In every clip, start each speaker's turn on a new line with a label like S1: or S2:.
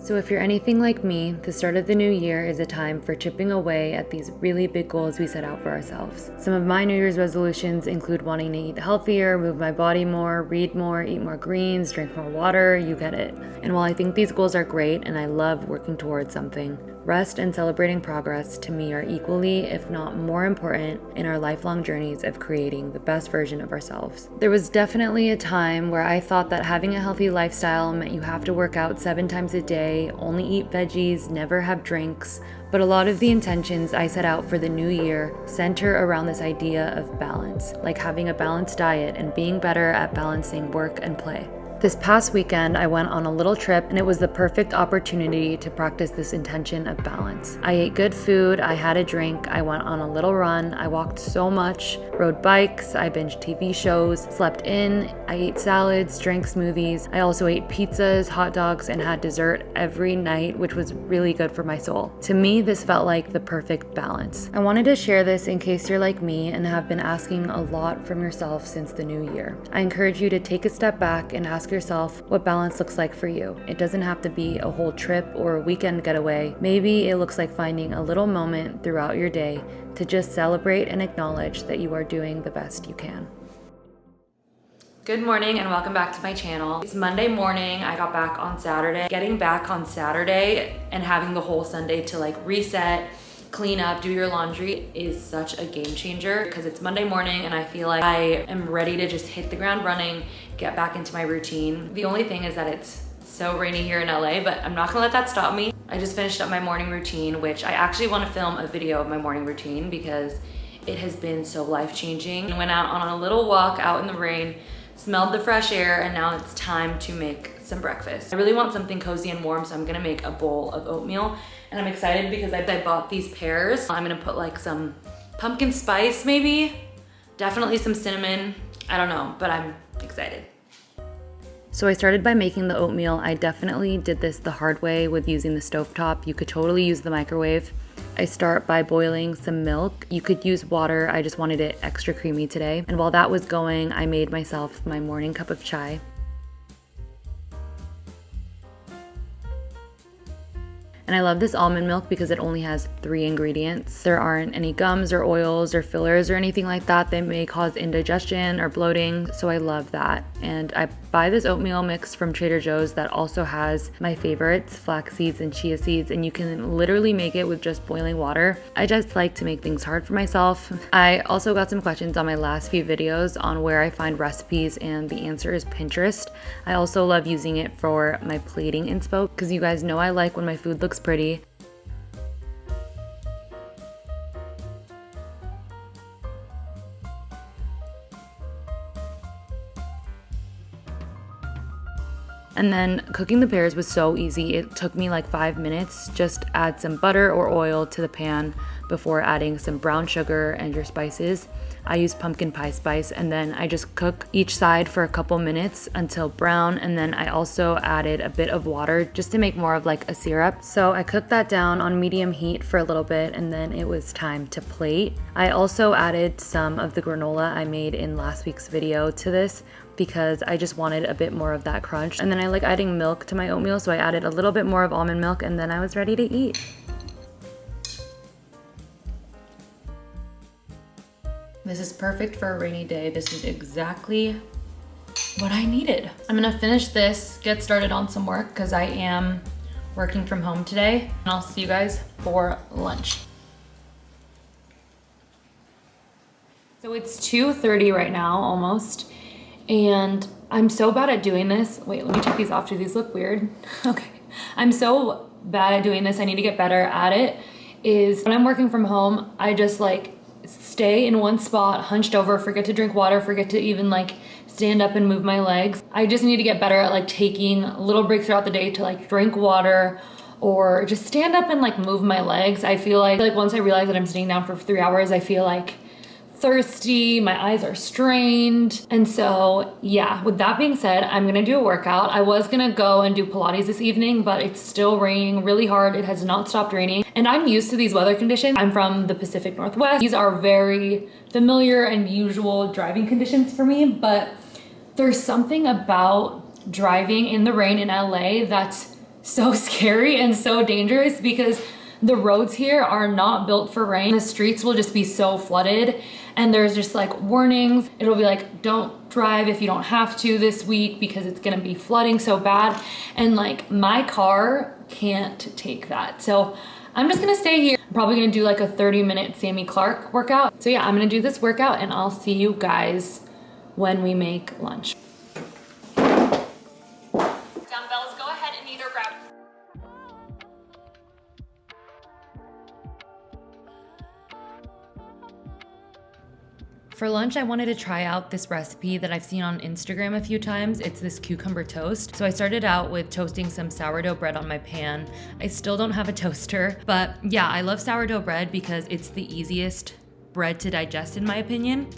S1: So if you're anything like me, the start of the new year is a time for chipping away at these really big goals we set out for ourselves. Some of my New Year's resolutions include wanting to eat healthier, move my body more, read more, eat more greens, drink more water, you get it. And while I think these goals are great and I love working towards something, rest and celebrating progress to me are equally, if not more important, in our lifelong journeys of creating the best version of ourselves. There was definitely a time where I thought that having a healthy lifestyle meant you have to work out 7 times a day, only eat veggies, never have drinks, but a lot of the intentions I set out for the new year center around this idea of balance, like having a balanced diet and being better at balancing work and play. This past weekend, I went on a little trip and it was the perfect opportunity to practice this intention of balance. I ate good food, I had a drink, I went on a little run, I walked so much, rode bikes, I binged TV shows, slept in, I ate salads, drank smoothies. I also ate pizzas, hot dogs, and had dessert every night, which was really good for my soul. To me, this felt like the perfect balance. I wanted to share this in case you're like me and have been asking a lot from yourself since the new year. I encourage you to take a step back and ask yourself what balance looks like for you. It doesn't have to be a whole trip or a weekend getaway. Maybe it looks like finding a little moment throughout your day to just celebrate and acknowledge that you are doing the best you can. Good morning and welcome back to my channel. It's Monday morning. I got back on Saturday. Getting back on Saturday and having the whole Sunday to like reset, clean up, do your laundry is such a game changer because it's Monday morning and I feel like I am ready to just hit the ground running, get back into my routine. The only thing is that it's so rainy here in LA, but I'm not gonna let that stop me. I just finished up my morning routine, which I actually want to film a video of my morning routine because it has been so life-changing. I went out on a little walk out in the rain, smelled the fresh air, and now it's time to make some breakfast. I really want something cozy and warm, so I'm gonna make a bowl of oatmeal. And I'm excited because I bought these pears. I'm gonna put like some pumpkin spice maybe, definitely some cinnamon, I don't know, but I'm excited. So I started by making the oatmeal. I definitely did this the hard way with using the stovetop. You could totally use the microwave. I start by boiling some milk. You could use water, I just wanted it extra creamy today. And while that was going, I made myself my morning cup of chai. And I love this almond milk because it only has 3 ingredients. There aren't any gums or oils or fillers or anything like that that may cause indigestion or bloating, so I love that. And I buy this oatmeal mix from Trader Joe's that also has my favorites, flax seeds and chia seeds, and you can literally make it with just boiling water. I just like to make things hard for myself. I also got some questions on my last few videos on where I find recipes, and the answer is Pinterest. I also love using it for my plating inspo because you guys know I like when my food looks pretty. And then cooking the pears was so easy. It took me like 5 minutes. Just add some butter or oil to the pan before adding some brown sugar and your spices. I use pumpkin pie spice, and then I just cook each side for a couple minutes until brown, and then I also added a bit of water just to make more of like a syrup. So I cooked that down on medium heat for a little bit, and then it was time to plate. I also added some of the granola I made in last week's video to this because I just wanted a bit more of that crunch. And then I like adding milk to my oatmeal, so I added a little bit more of almond milk, and then I was ready to eat. This is perfect for a rainy day. This is exactly what I needed. I'm gonna finish this, get started on some work because I am working from home today, and I'll see you guys for lunch. So it's 2:30 right now, almost, and I'm so bad at doing this. Wait, let me take these off. Do these look weird? Okay. I'm so bad at doing this. I need to get better at it. Is when I'm working from home, I just like stay in one spot, hunched over, forget to drink water, forget to even like stand up and move my legs. I just need to get better at like taking little breaks throughout the day to like drink water or just stand up and like move my legs. I feel like once I realize that I'm sitting down for 3 hours, I feel like thirsty, my eyes are strained. And so yeah, with that being said, I'm gonna do a workout. I was gonna go and do Pilates this evening, but it's still raining really hard. It has not stopped raining. And I'm used to these weather conditions. I'm from the Pacific Northwest. These are very familiar and usual driving conditions for me, but there's something about driving in the rain in LA that's so scary and so dangerous because the roads here are not built for rain. The streets will just be so flooded, and there's just like warnings. It'll be like, don't drive if you don't have to this week because it's gonna be flooding so bad. And like my car can't take that. So I'm just gonna stay here. I'm probably gonna do like a 30-minute Sammy Clark workout. So yeah, I'm gonna do this workout and I'll see you guys when we make lunch. Dumbbells, go ahead and either grab. For lunch, I wanted to try out this recipe that I've seen on Instagram a few times. It's this cucumber toast. So I started out with toasting some sourdough bread on my pan. I still don't have a toaster, but yeah, I love sourdough bread because it's the easiest bread to digest in my opinion.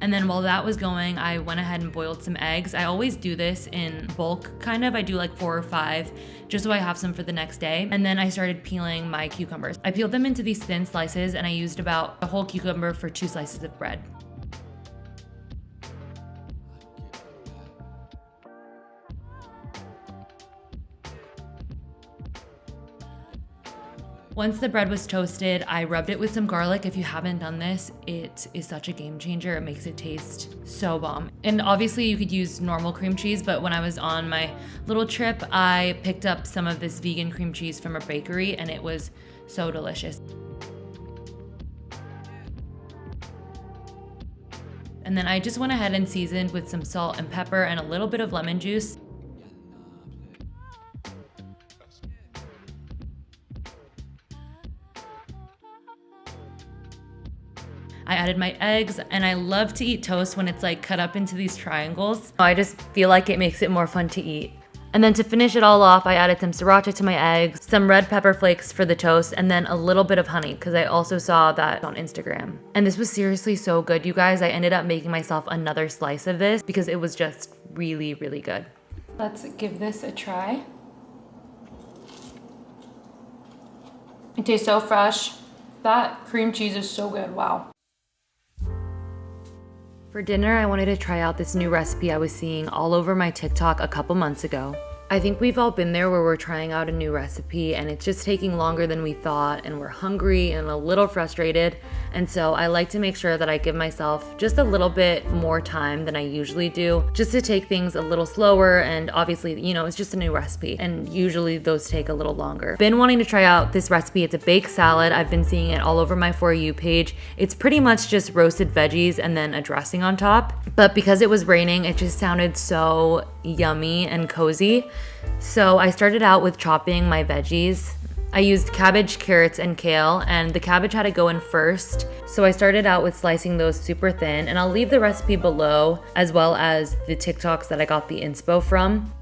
S1: And then while that was going, I went ahead and boiled some eggs. I always do this in bulk, kind of. I do like 4 or 5, just so I have some for the next day. And then I started peeling my cucumbers. I peeled them into these thin slices and I used about a whole cucumber for 2 slices of bread. Once the bread was toasted, I rubbed it with some garlic. If you haven't done this, it is such a game changer. It makes it taste so bomb. And obviously you could use normal cream cheese, but when I was on my little trip, I picked up some of this vegan cream cheese from a bakery and it was so delicious. And then I just went ahead and seasoned with some salt and pepper and a little bit of lemon juice. I added my eggs, and I love to eat toast when it's like cut up into these triangles. I just feel like it makes it more fun to eat. And then to finish it all off, I added some sriracha to my eggs, some red pepper flakes for the toast, and then a little bit of honey because I also saw that on Instagram. And this was seriously so good, you guys. I ended up making myself another slice of this because it was just really, really good. Let's give this a try. It tastes so fresh. That cream cheese is so good, wow. For dinner, I wanted to try out this new recipe I was seeing all over my TikTok a couple months ago. I think we've all been there where we're trying out a new recipe and it's just taking longer than we thought and we're hungry and a little frustrated. And so I like to make sure that I give myself just a little bit more time than I usually do, just to take things a little slower. And obviously, you know, it's just a new recipe and usually those take a little longer. Been wanting to try out this recipe. It's a baked salad. I've been seeing it all over my For You page. It's pretty much just roasted veggies and then a dressing on top. But because it was raining, it just sounded so yummy and cozy. So I started out with chopping my veggies. I used cabbage, carrots, and kale, and the cabbage had to go in first. So I started out with slicing those super thin, and I'll leave the recipe below as well as the TikToks that I got the inspo from.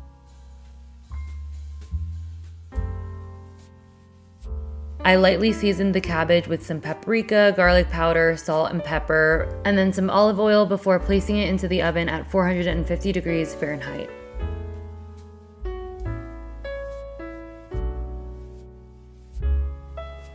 S1: I lightly seasoned the cabbage with some paprika, garlic powder, salt, and pepper, and then some olive oil before placing it into the oven at 450 degrees Fahrenheit.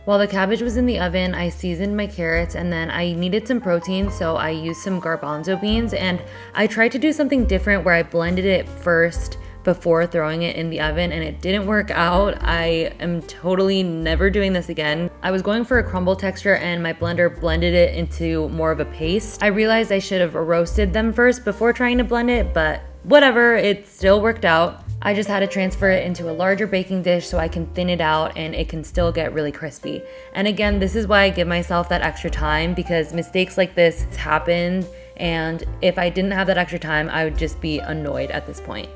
S1: While the cabbage was in the oven, I seasoned my carrots and then I needed some protein, so I used some garbanzo beans, and I tried to do something different where I blended it first before throwing it in the oven and it didn't work out. I am totally never doing this again. I was going for a crumble texture and my blender blended it into more of a paste. I realized I should have roasted them first before trying to blend it, but whatever, it still worked out. I just had to transfer it into a larger baking dish so I can thin it out and it can still get really crispy. And again, this is why I give myself that extra time, because mistakes like this happen, and if I didn't have that extra time, I would just be annoyed at this point.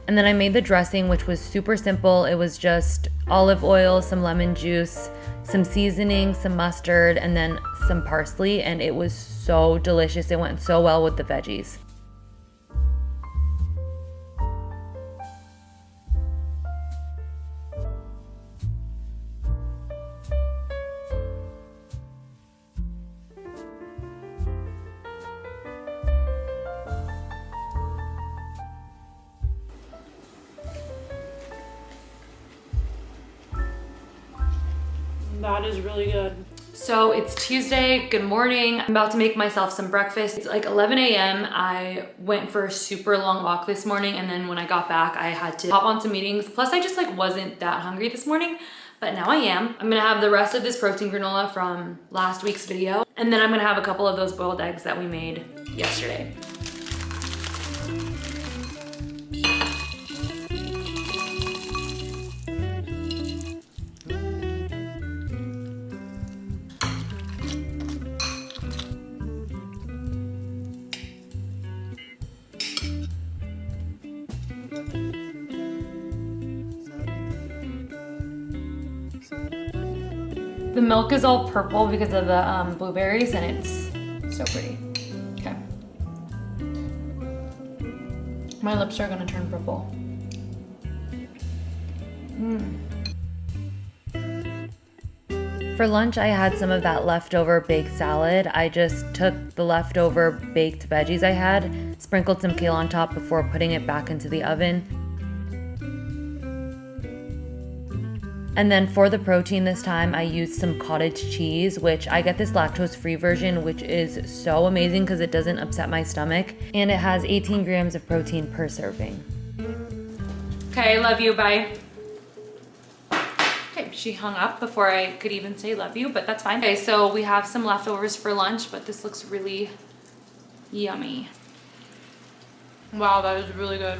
S1: And then I made the dressing, which was super simple. It was just olive oil, some lemon juice, some seasoning, some mustard, and then some parsley, and it was so delicious. It went so well with the veggies. That is really good. So it's Tuesday, good morning. I'm about to make myself some breakfast. It's like 11 a.m. I went for a super long walk this morning, and then when I got back, I had to hop on some meetings. Plus I just like wasn't that hungry this morning, but now I am. I'm gonna have the rest of this protein granola from last week's video, and then I'm gonna have a couple of those boiled eggs that we made yesterday. The milk is all purple because of the blueberries, and it's so pretty. Okay. My lips are gonna turn purple. For lunch, I had some of that leftover baked salad. I just took the leftover baked veggies I had, sprinkled some kale on top before putting it back into the oven. And then for the protein this time, I used some cottage cheese, which I get this lactose-free version, which is so amazing because it doesn't upset my stomach. And it has 18 grams of protein per serving. Okay, love you, bye. Okay, she hung up before I could even say love you, but that's fine. Okay, so we have some leftovers for lunch, but this looks really yummy. Wow, that is really good.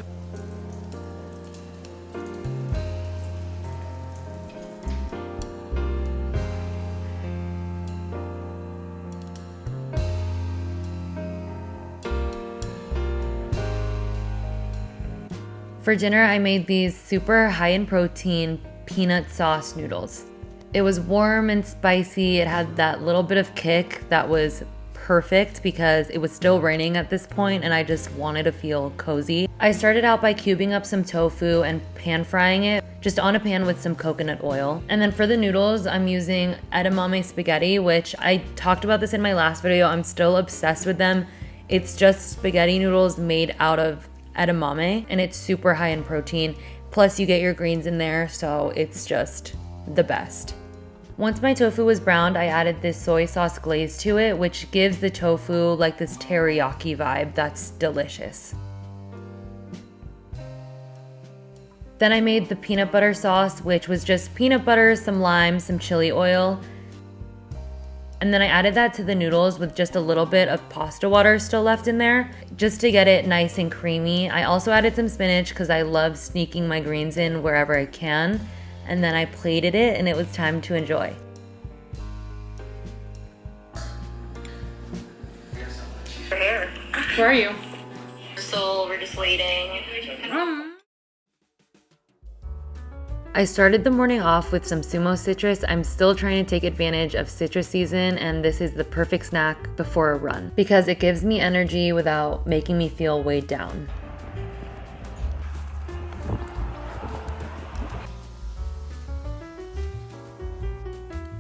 S1: For dinner, I made these super high in protein peanut sauce noodles. It was warm and spicy. It had that little bit of kick that was perfect because it was still raining at this point and I just wanted to feel cozy. I started out by cubing up some tofu and pan frying it just on a pan with some coconut oil. And then for the noodles, I'm using edamame spaghetti, which I talked about this in my last video. I'm still obsessed with them. It's just spaghetti noodles made out of edamame, and it's super high in protein. Plus you get your greens in there, so it's just the best. Once my tofu was browned, I added this soy sauce glaze to it, which gives the tofu like this teriyaki vibe that's delicious. Then I made the peanut butter sauce, which was just peanut butter, some lime, some chili oil. And then I added that to the noodles with just a little bit of pasta water still left in there, just to get it nice and creamy. I also added some spinach because I love sneaking my greens in wherever I can. And then I plated it and it was time to enjoy.
S2: We're here.
S1: Where are you?
S2: So we're just waiting.
S1: I started the morning off with some sumo citrus. I'm still trying to take advantage of citrus season, and this is the perfect snack before a run because it gives me energy without making me feel weighed down.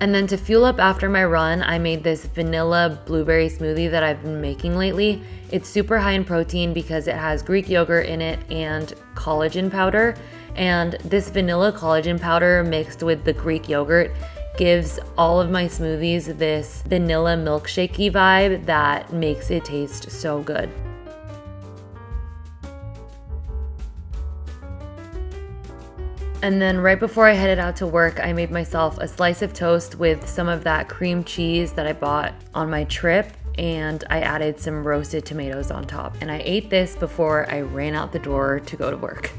S1: And then to fuel up after my run, I made this vanilla blueberry smoothie that I've been making lately. It's super high in protein because it has Greek yogurt in it and collagen powder. And this vanilla collagen powder mixed with the Greek yogurt gives all of my smoothies this vanilla milkshakey vibe that makes it taste so good. And then right before I headed out to work, I made myself a slice of toast with some of that cream cheese that I bought on my trip, and I added some roasted tomatoes on top. And I ate this before I ran out the door to go to work.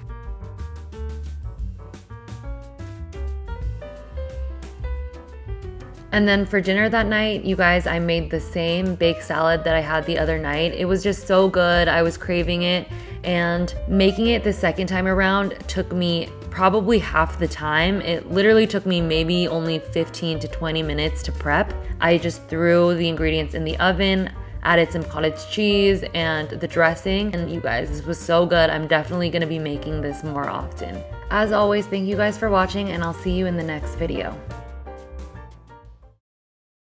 S1: And then for dinner that night, you guys, I made the same baked salad that I had the other night. It was just so good. I was craving it, and making it the second time around took me probably half the time. It literally took me maybe only 15 to 20 minutes to prep. I just threw the ingredients in the oven, added some cottage cheese and the dressing, and you guys, this was so good. I'm definitely gonna be making this more often. As always, thank you guys for watching, and I'll see you in the next video.